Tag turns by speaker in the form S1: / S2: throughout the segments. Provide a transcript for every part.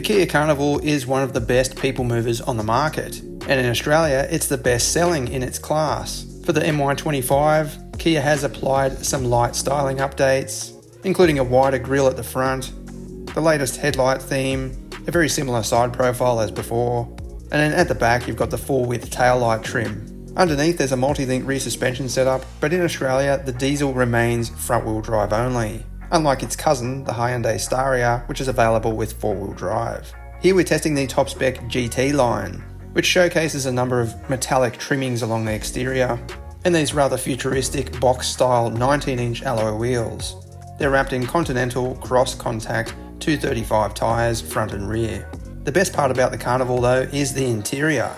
S1: The Kia Carnival is one of the best people movers on the market, and in Australia it's the best selling in its class. For the MY25, Kia has applied some light styling updates, including a wider grille at the front, the latest headlight theme, a very similar side profile as before, and then at the back you've got the full width taillight trim. Underneath there's a multi-link rear suspension setup, but in Australia the diesel remains front-wheel drive only, unlike its cousin, the Hyundai Staria, which is available with four-wheel drive. Here we're testing the top-spec GT-Line, which showcases a number of metallic trimmings along the exterior, and these rather futuristic box-style 19-inch alloy wheels. They're wrapped in Continental cross-contact 235 tyres front and rear. The best part about the Carnival though is the interior.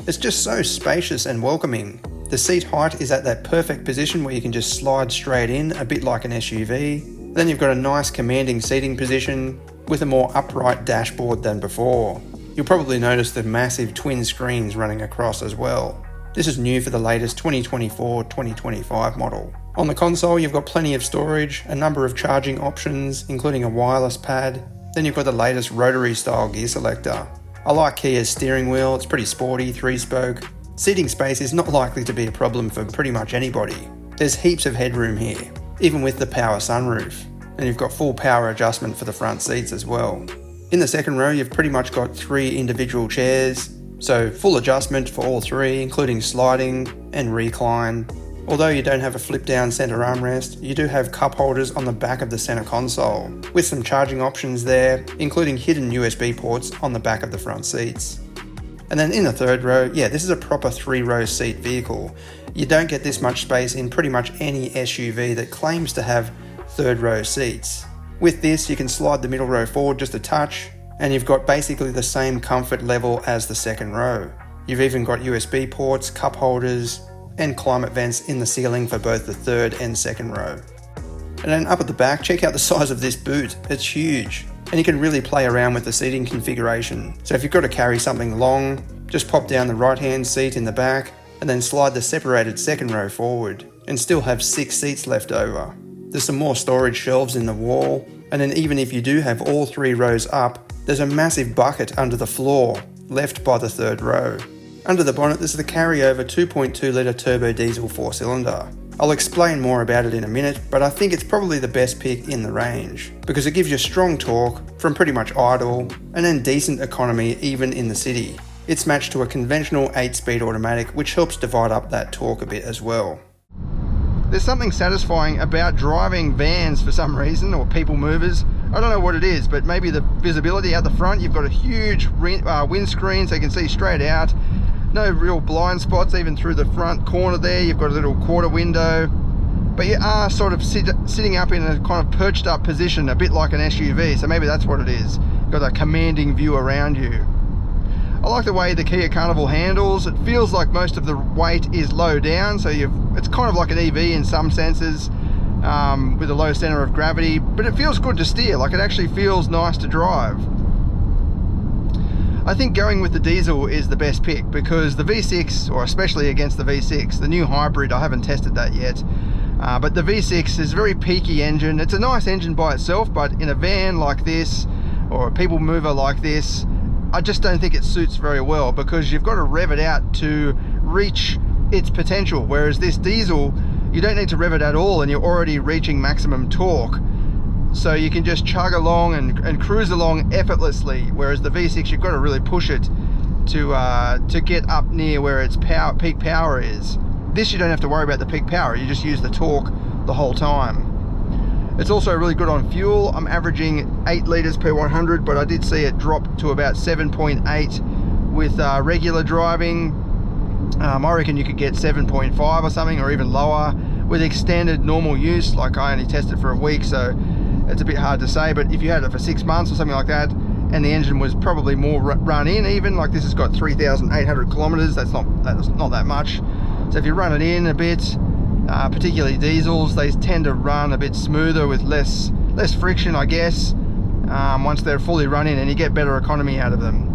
S1: It's just so spacious and welcoming. The seat height is at that perfect position where you can just slide straight in, a bit like an SUV. Then you've got a nice commanding seating position with a more upright dashboard than before. You'll probably notice the massive twin screens running across as well. This is new for the latest 2024-2025 model. On the console you've got plenty of storage, a number of charging options including a wireless pad, then you've got the latest rotary style gear selector. I like Kia's steering wheel, it's pretty sporty, 3-spoke. Seating space is not likely to be a problem for pretty much anybody. There's heaps of headroom here, even with the power sunroof, and you've got full power adjustment for the front seats as well. In the second row you've pretty much got 3 individual chairs, so full adjustment for all 3, including sliding and recline. Although you don't have a flip down centre armrest, you do have cup holders on the back of the centre console, with some charging options there, including hidden USB ports on the back of the front seats. And then in the third row, yeah, this is a proper 3-row seat vehicle. You don't get this much space in pretty much any SUV that claims to have third row seats. With this you can slide the middle row forward just a touch, and you've got basically the same comfort level as the second row. You've even got USB ports, cup holders, and climate vents in the ceiling for both the third and second row. And then up at the back, check out the size of this boot. It's huge, and you can really play around with the seating configuration. So if you've got to carry something long, just pop down the right hand seat in the back and then slide the separated second row forward and still have 6 seats left over. There's some more storage shelves in the wall, and then even if you do have all 3 rows up, there's a massive bucket under the floor left by the third row. Under the bonnet there's the carryover 2.2 litre turbo diesel 4-cylinder. I'll explain more about it in a minute, but I think it's probably the best pick in the range, because it gives you strong torque from pretty much idle, and then decent economy even in the city. It's matched to a conventional 8-speed automatic, which helps divide up that torque a bit as well. There's something satisfying about driving vans for some reason, or people movers. I don't know what it is, but maybe the visibility out the front. You've got a huge windscreen so you can see straight out. No real blind spots even through the front corner there. You've got a little quarter window, but you are sort of sitting up in a kind of perched up position, a bit like an SUV, so maybe that's what it is. You've got a commanding view around you. I like the way the Kia Carnival handles. It feels like most of the weight is low down, so it's kind of like an EV in some senses, with a low center of gravity, but it feels good to steer. Like, it actually feels nice to drive. I think going with the diesel is the best pick, because the V6, or especially against the V6, the new hybrid, I haven't tested that yet, but the V6 is a very peaky engine. It's a nice engine by itself, but in a van like this, or a people mover like this, I just don't think it suits very well, because you've got to rev it out to reach its potential, whereas this diesel, you don't need to rev it at all and you're already reaching maximum torque. So you can just chug along and cruise along effortlessly, whereas the V6 you've got to really push it to get up near where its peak power is. This you don't have to worry about the peak power, you just use the torque the whole time. It's also really good on fuel. I'm averaging 8 litres per 100, but I did see it drop to about 7.8 with regular driving. I reckon you could get 7.5 or something, or even lower with extended normal use. Like, I only tested for a week, so it's a bit hard to say, but if you had it for 6 months or something like that, and the engine was probably more run in, even like this has got 3,800 kilometers, that's not that much. So if you run it in a bit, particularly diesels, they tend to run a bit smoother with less friction, I guess, once they're fully run in, and you get better economy out of them.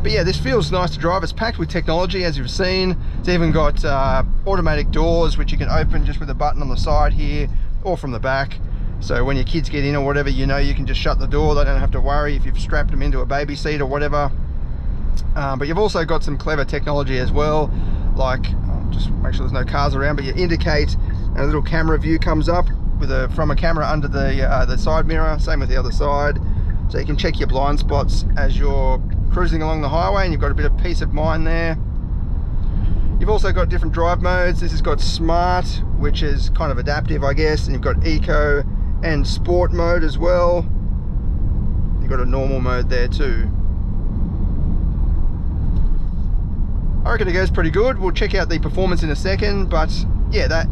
S1: But yeah, this feels nice to drive. It's packed with technology, as you've seen. It's even got automatic doors, which you can open just with a button on the side here, or from the back. So when your kids get in or whatever, you know you can just shut the door. They don't have to worry if you've strapped them into a baby seat or whatever. But you've also got some clever technology as well, like just make sure there's no cars around, but you indicate and a little camera view comes up with from a camera under the side mirror. Same with the other side, so you can check your blind spots as you're cruising along the highway, and you've got a bit of peace of mind there. You've also got different drive modes. This has got smart, which is kind of adaptive, I guess, and you've got eco and sport mode as well. You've got a normal mode there too. I reckon it goes pretty good. We'll check out the performance in a second, but yeah, that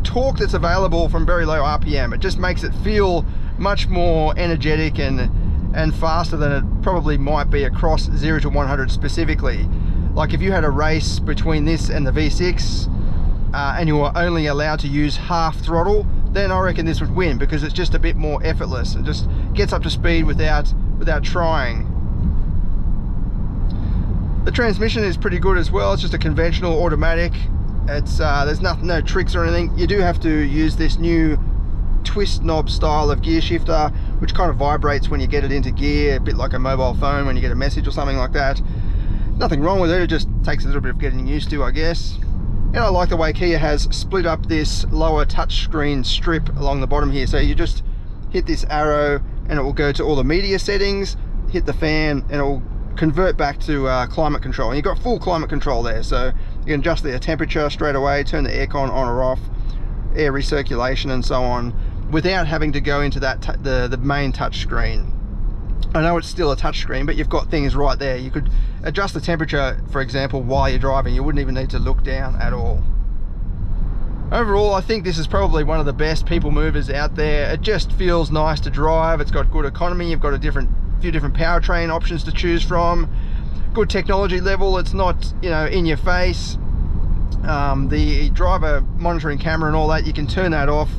S1: torque that's available from very low RPM, it just makes it feel much more energetic and faster than it probably might be across 0 to 100 specifically. Like if you had a race between this and the V6 and you were only allowed to use half throttle, then I reckon this would win, because it's just a bit more effortless and just gets up to speed without trying. The transmission is pretty good as well. It's just a conventional automatic. It's there's no tricks or anything. You do have to use this new twist knob style of gear shifter, which kind of vibrates when you get it into gear, a bit like a mobile phone when you get a message or something like that. Nothing wrong with it, it just takes a little bit of getting used to, I guess. And I like the way Kia has split up this lower touchscreen strip along the bottom here. So you just hit this arrow and it will go to all the media settings, hit the fan, and it will convert back to climate control. And you've got full climate control there, so you can adjust the temperature straight away, turn the aircon on or off, air recirculation and so on, without having to go into that the main touch screen. I know it's still a touch screen, but you've got things right there. You could adjust the temperature, for example, while you're driving. You wouldn't even need to look down at all. Overall, I think this is probably one of the best people movers out there. It just feels nice to drive. It's got good economy. You've got a few different powertrain options to choose from. Good technology level. It's not, you know, in your face. The driver monitoring camera and all that, you can turn that off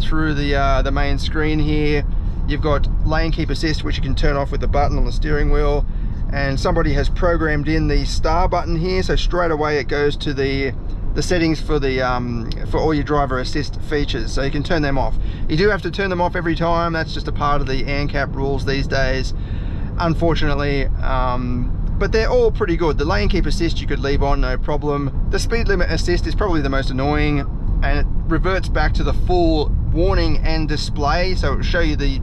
S1: through the main screen here. You've got lane keep assist, which you can turn off with the button on the steering wheel, and somebody has programmed in the star button here, so straight away it goes to the settings for all your driver assist features, so you can turn them off. You do have to turn them off every time. That's just a part of the ANCAP rules these days, unfortunately. But they're all pretty good. The lane keep assist you could leave on, no problem. The speed limit assist is probably the most annoying, and it reverts back to the full warning and display, so it will show you the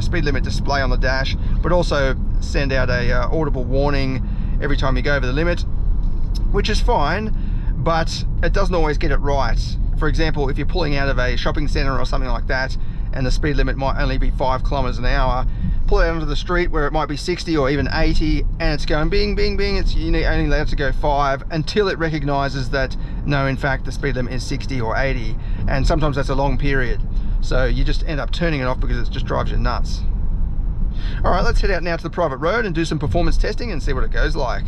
S1: speed limit display on the dash, but also send out a audible warning every time you go over the limit, which is fine, but it doesn't always get it right. For example, if you're pulling out of a shopping center or something like that, and the speed limit might only be 5 kilometers an hour, pull it out onto the street where it might be 60 or even 80, and it's going bing, bing, bing. It's only allowed to go 5 until it recognizes that, no, in fact, the speed limit is 60 or 80. And sometimes that's a long period. So you just end up turning it off because it just drives you nuts. All right, let's head out now to the private road and do some performance testing and see what it goes like.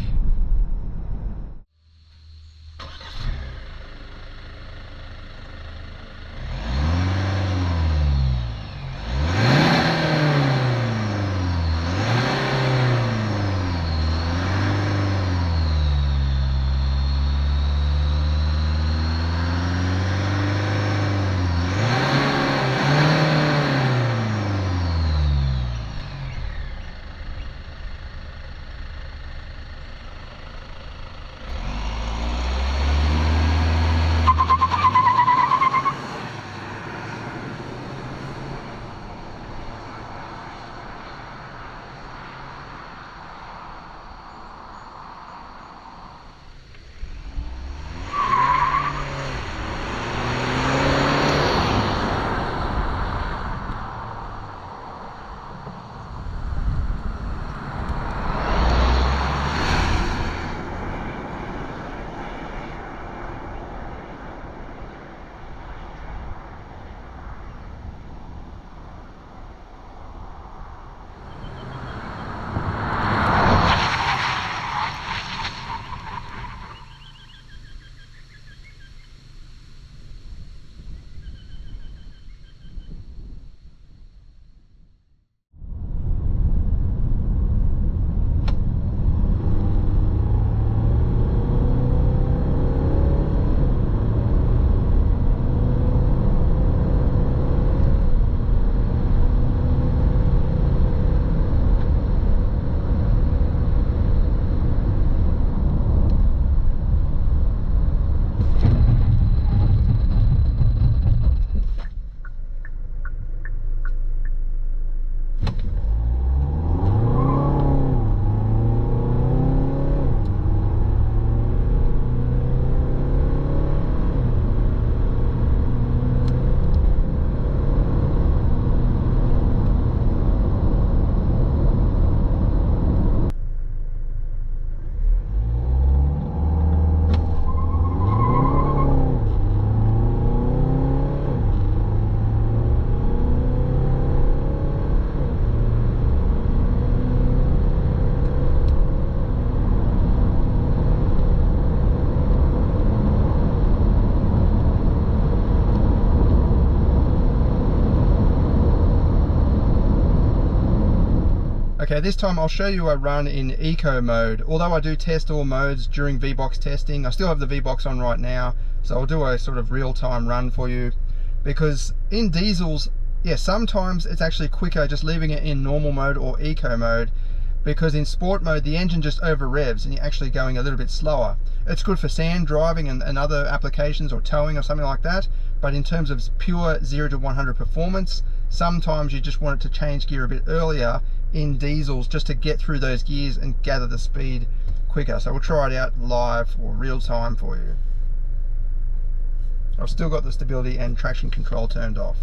S1: Okay, this time I'll show you a run in eco mode. Although I do test all modes during Vbox testing, I still have the Vbox on right now, so I'll do a sort of real-time run for you. Because in diesels, yeah, sometimes it's actually quicker just leaving it in normal mode or eco mode, because in sport mode the engine just over revs and you're actually going a little bit slower. It's good for sand driving and other applications, or towing or something like that, but in terms of pure 0 to 100 performance, sometimes you just want it to change gear a bit earlier in diesels just to get through those gears and gather the speed quicker. So we'll try it out live or real time for you. I've still got the stability and traction control turned off.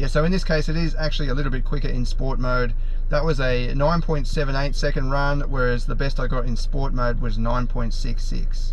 S1: So in this case it is actually a little bit quicker in sport mode. That was a 9.78 second run, whereas the best I got in sport mode was 9.66.